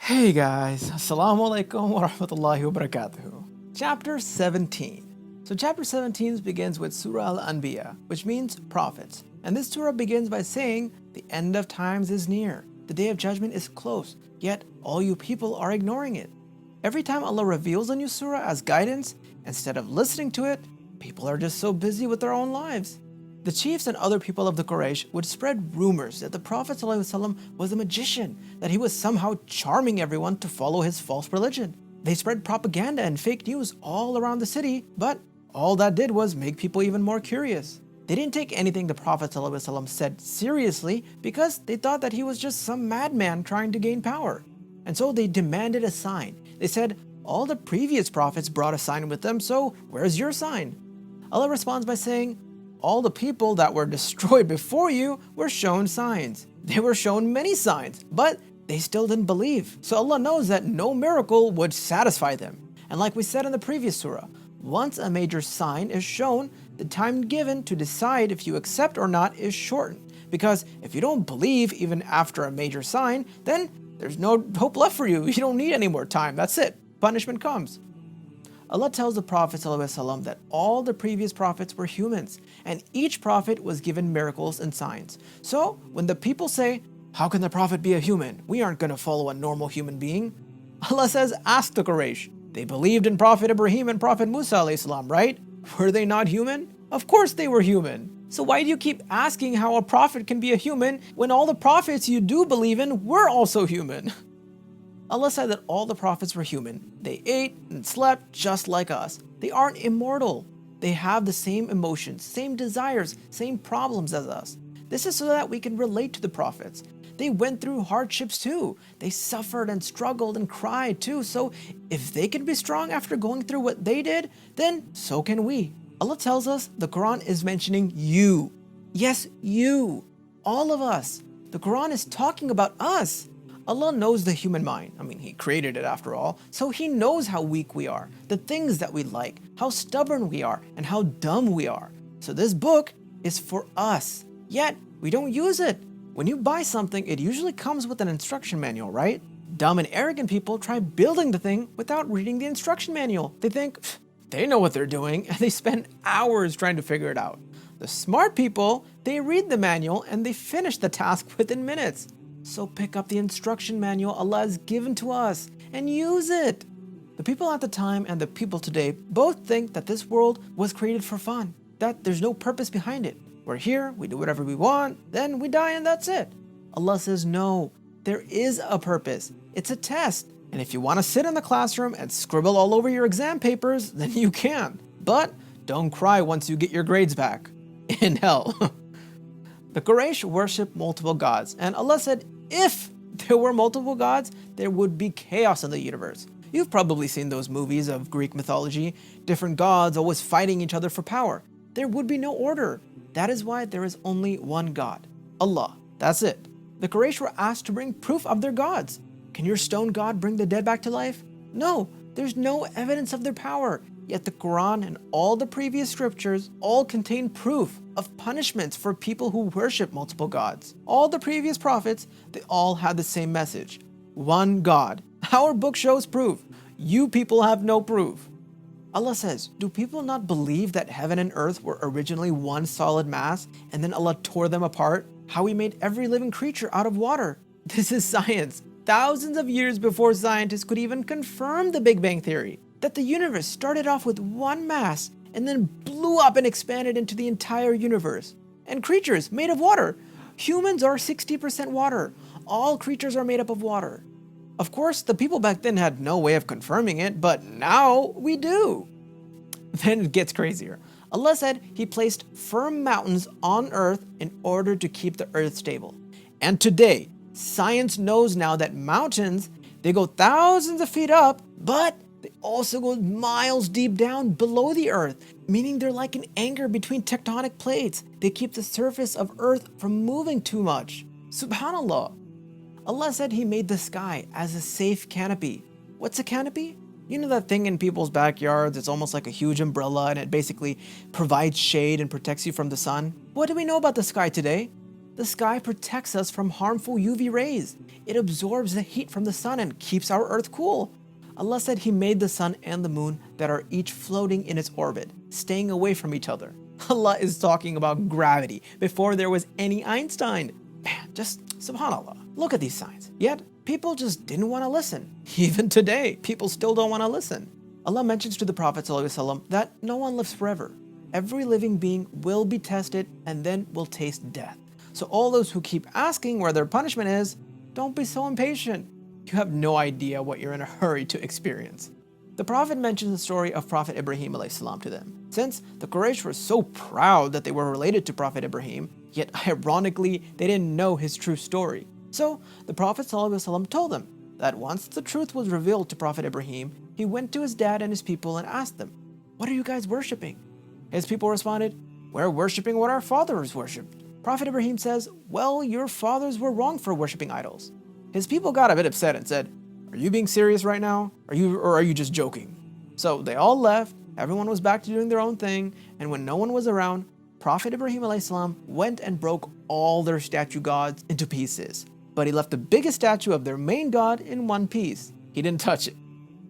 Hey guys, Assalamu alaikum wa rahmatullahi wa barakatuhu. Chapter 17. So chapter 17 begins with Surah Al-Anbiya, which means prophets. And this surah begins by saying, the end of times is near. The day of judgment is close, yet all you people are ignoring it. Every time Allah reveals a new surah as guidance, instead of listening to it, people are just so busy with their own lives. The chiefs and other people of the Quraysh would spread rumors that the Prophet ﷺ was a magician, that he was somehow charming everyone to follow his false religion. They spread propaganda and fake news all around the city, but all that did was make people even more curious. They didn't take anything the Prophet ﷺ said seriously because they thought that he was just some madman trying to gain power. And so they demanded a sign. They said, all the previous prophets brought a sign with them, so where's your sign? Allah responds by saying, all the people that were destroyed before you were shown signs. They were shown many signs, but they still didn't believe. So Allah knows that no miracle would satisfy them. And like we said in the previous surah, once a major sign is shown, the time given to decide if you accept or not is shortened. Because if you don't believe even after a major sign, then there's no hope left for you. You don't need any more time. That's it. Punishment comes. Allah tells the Prophet ﷺ that all the previous prophets were humans, and each prophet was given miracles and signs. So when the people say, how can the Prophet be a human? We aren't going to follow a normal human being. Allah says, ask the Quraysh. They believed in Prophet Ibrahim and Prophet Musa ﷺ, right? Were they not human? Of course they were human. So why do you keep asking how a prophet can be a human when all the prophets you do believe in were also human? Allah said that all the prophets were human. They ate and slept just like us. They aren't immortal. They have the same emotions, same desires, same problems as us. This is so that we can relate to the prophets. They went through hardships too. They suffered and struggled and cried too. So if they can be strong after going through what they did, then so can we. Allah tells us the Quran is mentioning you. Yes, you. All of us. The Quran is talking about us. Allah knows the human mind. He created it after all. So He knows how weak we are, the things that we like, how stubborn we are, and how dumb we are. So this book is for us. Yet, we don't use it. When you buy something, it usually comes with an instruction manual, right? Dumb and arrogant people try building the thing without reading the instruction manual. They think, they know what they're doing, and they spend hours trying to figure it out. The smart people, they read the manual and they finish the task within minutes. So pick up the instruction manual Allah has given to us and use it. The people at the time and the people today both think that this world was created for fun, that there's no purpose behind it. We're here, we do whatever we want, then we die and that's it. Allah says no, there is a purpose. It's a test. And if you want to sit in the classroom and scribble all over your exam papers, then you can. But don't cry once you get your grades back. In hell. The Quraysh worship multiple gods, and Allah said, if there were multiple gods, there would be chaos in the universe. You've probably seen those movies of Greek mythology, different gods always fighting each other for power. There would be no order. That is why there is only one God, Allah. That's it. The Quraysh were asked to bring proof of their gods. Can your stone god bring the dead back to life? No, there's no evidence of their power. Yet the Quran and all the previous scriptures all contain proof of punishments for people who worship multiple gods. All the previous prophets, they all had the same message. One God. Our book shows proof. You people have no proof. Allah says, do people not believe that heaven and earth were originally one solid mass and then Allah tore them apart? How He made every living creature out of water? This is science. Thousands of years before scientists could even confirm the Big Bang Theory. That the universe started off with one mass and then blew up and expanded into the entire universe. And creatures made of water. Humans are 60% water. All creatures are made up of water. Of course, the people back then had no way of confirming it, but now we do. Then it gets crazier. Allah said He placed firm mountains on earth in order to keep the earth stable. And today, science knows now that mountains, they go thousands of feet up, but they also go miles deep down below the earth, meaning they're like an anchor between tectonic plates. They keep the surface of earth from moving too much. Subhanallah. Allah said He made the sky as a safe canopy. What's a canopy? You know that thing in people's backyards? It's almost like a huge umbrella and it basically provides shade and protects you from the sun. What do we know about the sky today? The sky protects us from harmful UV rays. It absorbs the heat from the sun and keeps our earth cool. Allah said He made the sun and the moon that are each floating in its orbit, staying away from each other. Allah is talking about gravity before there was any Einstein. Man, just subhanAllah. Look at these signs. Yet, people just didn't want to listen. Even today, people still don't want to listen. Allah mentions to the Prophet ﷺ that no one lives forever. Every living being will be tested and then will taste death. So all those who keep asking where their punishment is, don't be so impatient. You have no idea what you're in a hurry to experience. The Prophet mentions the story of Prophet Ibrahim ﷺ to them. Since the Quraysh were so proud that they were related to Prophet Ibrahim, yet ironically, they didn't know his true story. So the Prophet ﷺ told them that once the truth was revealed to Prophet Ibrahim, he went to his dad and his people and asked them, "What are you guys worshipping?" His people responded, "We're worshipping what our fathers worshipped." Prophet Ibrahim says, "Well, your fathers were wrong for worshipping idols." His people got a bit upset and said, "Are you being serious right now? Or are you just joking?" So they all left, everyone was back to doing their own thing, and when no one was around, Prophet Ibrahim ﷺ went and broke all their statue gods into pieces. But he left the biggest statue of their main god in one piece. He didn't touch it.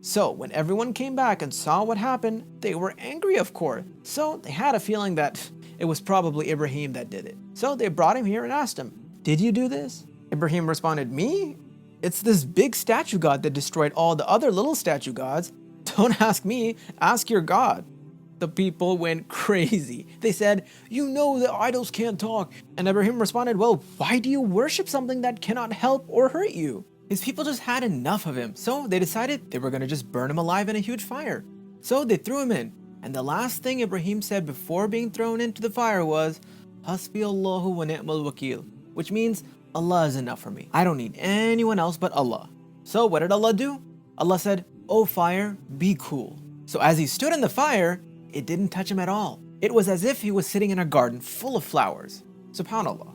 So when everyone came back and saw what happened, they were angry, of course. So they had a feeling that it was probably Ibrahim that did it. So they brought him here and asked him, "Did you do this?" Ibrahim responded, "Me? It's this big statue god that destroyed all the other little statue gods. Don't ask me, ask your God." The people went crazy. They said, "You know that idols can't talk." And Ibrahim responded, "Well, why do you worship something that cannot help or hurt you?" His people just had enough of him, so they decided they were going to just burn him alive in a huge fire. So they threw him in, and the last thing Ibrahim said before being thrown into the fire was, "Hasbi Allahu wa ni'mal wakil," which means, Allah is enough for me. I don't need anyone else but Allah. So what did Allah do? Allah said, "O fire, be cool." So as he stood in the fire, it didn't touch him at all. It was as if he was sitting in a garden full of flowers. SubhanAllah.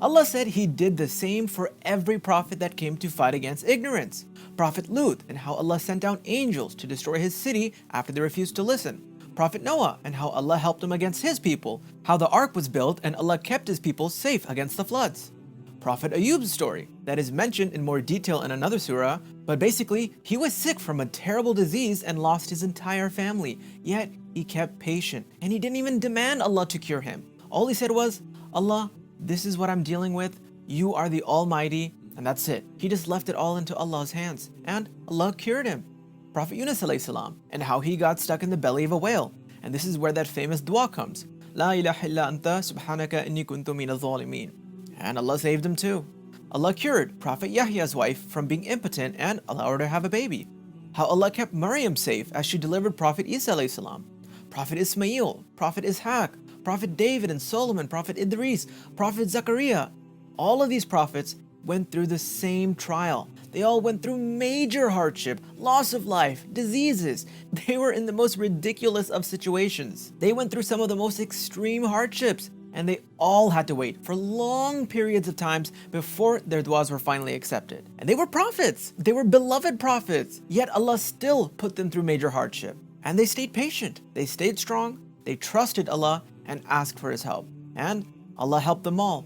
Allah said He did the same for every prophet that came to fight against ignorance. Prophet Lut, and how Allah sent down angels to destroy his city after they refused to listen. Prophet Noah, and how Allah helped him against his people. How the ark was built and Allah kept his people safe against the floods. Prophet Ayub's story, that is mentioned in more detail in another surah, but basically, he was sick from a terrible disease and lost his entire family, yet he kept patient, and he didn't even demand Allah to cure him. All he said was, "Allah, this is what I'm dealing with, you are the Almighty," and that's it. He just left it all into Allah's hands, and Allah cured him. Prophet Yunus ﷺ, and how he got stuck in the belly of a whale, and this is where that famous dua comes, "La ilaha illa anta subhanaka inni kuntu minaz zalimin." And Allah saved him too. Allah cured Prophet Yahya's wife from being impotent and allowed her to have a baby. How Allah kept Maryam safe as she delivered Prophet Isa ﷺ. Prophet Ismail, Prophet Ishaq, Prophet David and Solomon, Prophet Idris, Prophet Zechariah. All of these prophets went through the same trial. They all went through major hardship, loss of life, diseases. They were in the most ridiculous of situations. They went through some of the most extreme hardships, and they all had to wait for long periods of times before their duas were finally accepted. And they were prophets. They were beloved prophets. Yet Allah still put them through major hardship. And they stayed patient. They stayed strong. They trusted Allah and asked for His help. And Allah helped them all.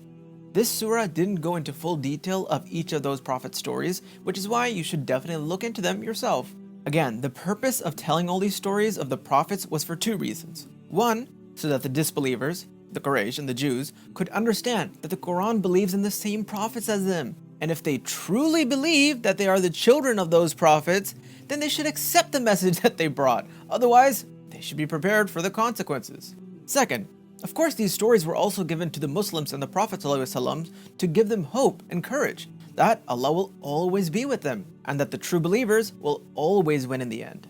This surah didn't go into full detail of each of those prophet stories, which is why you should definitely look into them yourself. Again, the purpose of telling all these stories of the prophets was for two reasons. One, so that the disbelievers, the Quraysh and the Jews, could understand that the Quran believes in the same prophets as them. And if they truly believe that they are the children of those prophets, then they should accept the message that they brought. Otherwise, they should be prepared for the consequences. Second, of course, these stories were also given to the Muslims and the Prophet ﷺ to give them hope and courage that Allah will always be with them and that the true believers will always win in the end.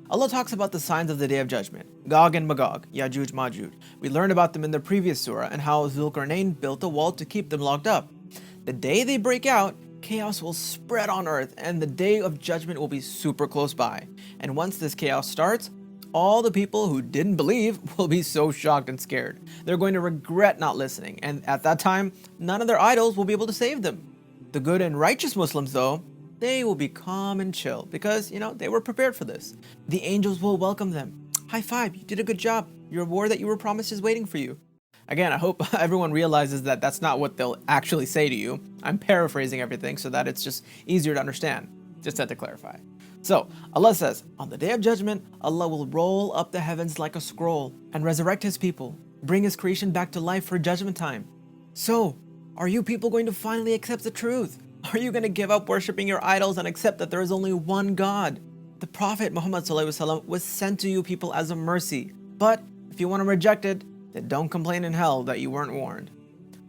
Allah talks about the signs of the Day of Judgment, Gog and Magog, Yajuj Majuj. We learned about them in the previous surah and how Zulkarnain built a wall to keep them locked up. The day they break out, chaos will spread on earth and the Day of Judgment will be super close by. And once this chaos starts, all the people who didn't believe will be so shocked and scared. They're going to regret not listening, and at that time, none of their idols will be able to save them. The good and righteous Muslims, though, they will be calm and chill because, they were prepared for this. The angels will welcome them. High five, you did a good job. Your reward that you were promised is waiting for you. Again, I hope everyone realizes that that's not what they'll actually say to you. I'm paraphrasing everything so that it's just easier to understand. Just had to clarify. So, Allah says, on the Day of Judgment, Allah will roll up the heavens like a scroll and resurrect His people, bring His creation back to life for judgment time. So, are you people going to finally accept the truth? Are you going to give up worshipping your idols and accept that there is only one God? The Prophet Muhammad ﷺ was sent to you people as a mercy. But if you want to reject it, then don't complain in hell that you weren't warned.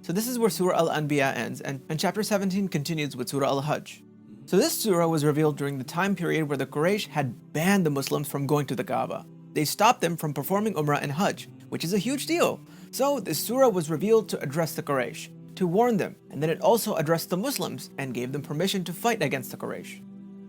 So this is where Surah Al-Anbiya ends, and chapter 17 continues with Surah Al-Hajj. So this surah was revealed during the time period where the Quraysh had banned the Muslims from going to the Kaaba. They stopped them from performing Umrah and Hajj, which is a huge deal. So this surah was revealed to address the Quraysh, to warn them, and then it also addressed the Muslims and gave them permission to fight against the Quraysh.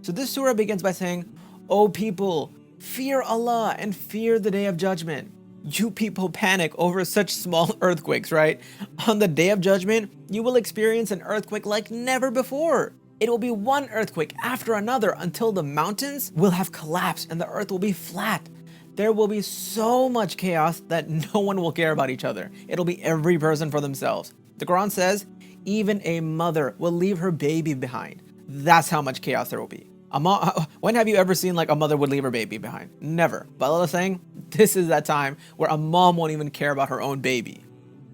So this surah begins by saying, O people, fear Allah and fear the Day of Judgment. You people panic over such small earthquakes, right? On the Day of Judgment, you will experience an earthquake like never before. It will be one earthquake after another until the mountains will have collapsed and the earth will be flat. There will be so much chaos that no one will care about each other. It'll be every person for themselves. The Quran says, even a mother will leave her baby behind. That's how much chaos there will be. When have you ever seen like a mother would leave her baby behind? Never. But Allah is saying, this is that time where a mom won't even care about her own baby.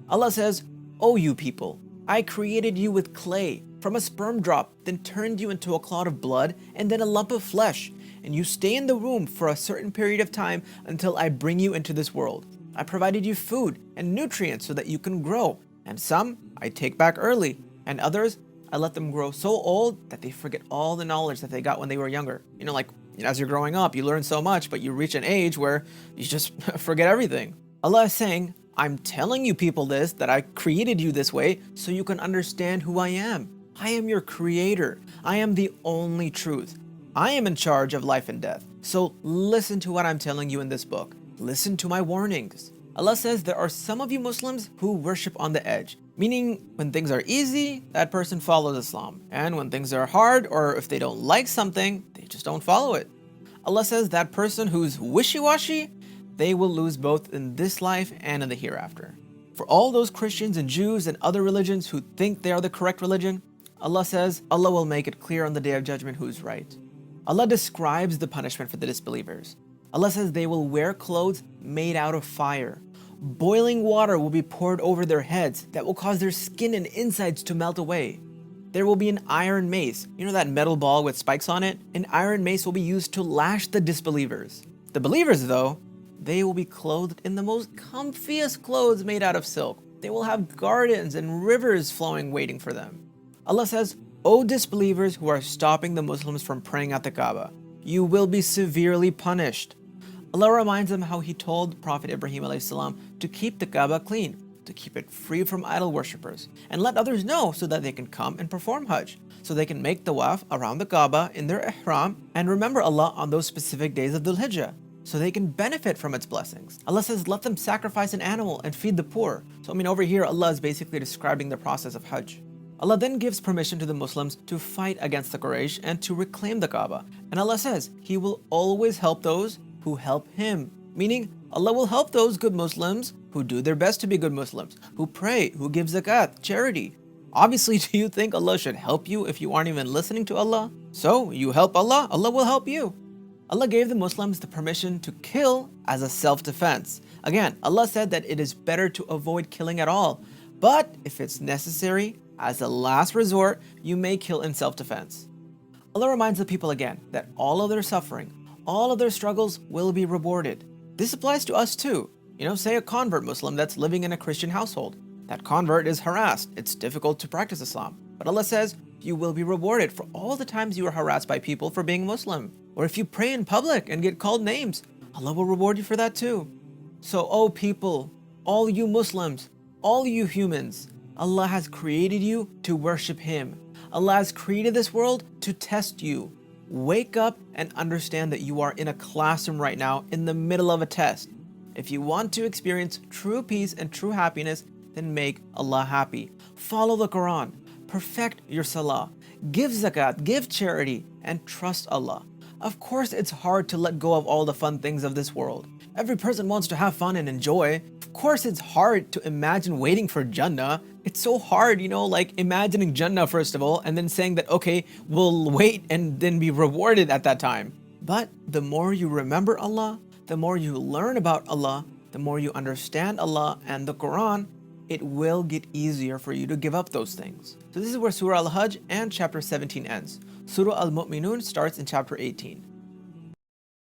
Allah says, O you people, I created you with clay from a sperm drop, then turned you into a clot of blood and then a lump of flesh. And you stay in the womb for a certain period of time until I bring you into this world. I provided you food and nutrients so that you can grow. And some I take back early, and others I let them grow so old that they forget all the knowledge that they got when they were younger. As you're growing up, you learn so much, but you reach an age where you just forget everything. Allah is saying, I'm telling you people this, that I created you this way so you can understand who I am. I am your creator. I am the only truth. I am in charge of life and death. So listen to what I'm telling you in this book. Listen to my warnings. Allah says there are some of you Muslims who worship on the edge, meaning when things are easy, that person follows Islam. And when things are hard, or if they don't like something, they just don't follow it. Allah says that person who's wishy-washy, they will lose both in this life and in the hereafter. For all those Christians and Jews and other religions who think they are the correct religion, Allah says Allah will make it clear on the Day of Judgment who's right. Allah describes the punishment for the disbelievers. Allah says they will wear clothes made out of fire. Boiling water will be poured over their heads that will cause their skin and insides to melt away. There will be an iron mace. You know that metal ball with spikes on it? An iron mace will be used to lash the disbelievers. The believers, though, they will be clothed in the most comfiest clothes made out of silk. They will have gardens and rivers flowing waiting for them. Allah says, O disbelievers who are stopping the Muslims from praying at the Kaaba, you will be severely punished. Allah reminds them how He told Prophet Ibrahim ﷺ to keep the Kaaba clean, to keep it free from idol worshippers, and let others know so that they can come and perform Hajj, so they can make tawaf around the Kaaba in their ihram and remember Allah on those specific days of Dhul Hijjah, so they can benefit from its blessings. Allah says, let them sacrifice an animal and feed the poor. So over here, Allah is basically describing the process of Hajj. Allah then gives permission to the Muslims to fight against the Quraysh and to reclaim the Kaaba. And Allah says, He will always help those who help Him. Meaning, Allah will help those good Muslims who do their best to be good Muslims, who pray, who give zakat, charity. Obviously, do you think Allah should help you if you aren't even listening to Allah? So, you help Allah, Allah will help you. Allah gave the Muslims the permission to kill as a self-defense. Again, Allah said that it is better to avoid killing at all. But if it's necessary, as a last resort, you may kill in self-defense. Allah reminds the people again that all of their suffering, all of their struggles will be rewarded. This applies to us too. Say a convert Muslim that's living in a Christian household. That convert is harassed. It's difficult to practice Islam. But Allah says, you will be rewarded for all the times you are harassed by people for being Muslim. Or if you pray in public and get called names, Allah will reward you for that too. So, O people, all you Muslims, all you humans, Allah has created you to worship Him. Allah has created this world to test you. Wake up and understand that you are in a classroom right now in the middle of a test. If you want to experience true peace and true happiness, then make Allah happy. Follow the Quran, perfect your salah, give zakat, give charity, and trust Allah. Of course, it's hard to let go of all the fun things of this world. Every person wants to have fun and enjoy. course, it's hard to imagine waiting for Jannah. It's so hard, like imagining Jannah first of all, and then saying that, okay, we'll wait and then be rewarded at that time. But the more you remember Allah, the more you learn about Allah, the more you understand Allah and the Quran, it will get easier for you to give up those things. So this is where Surah Al-Hajj and chapter 17 ends. Surah Al-Mu'minun starts in chapter 18.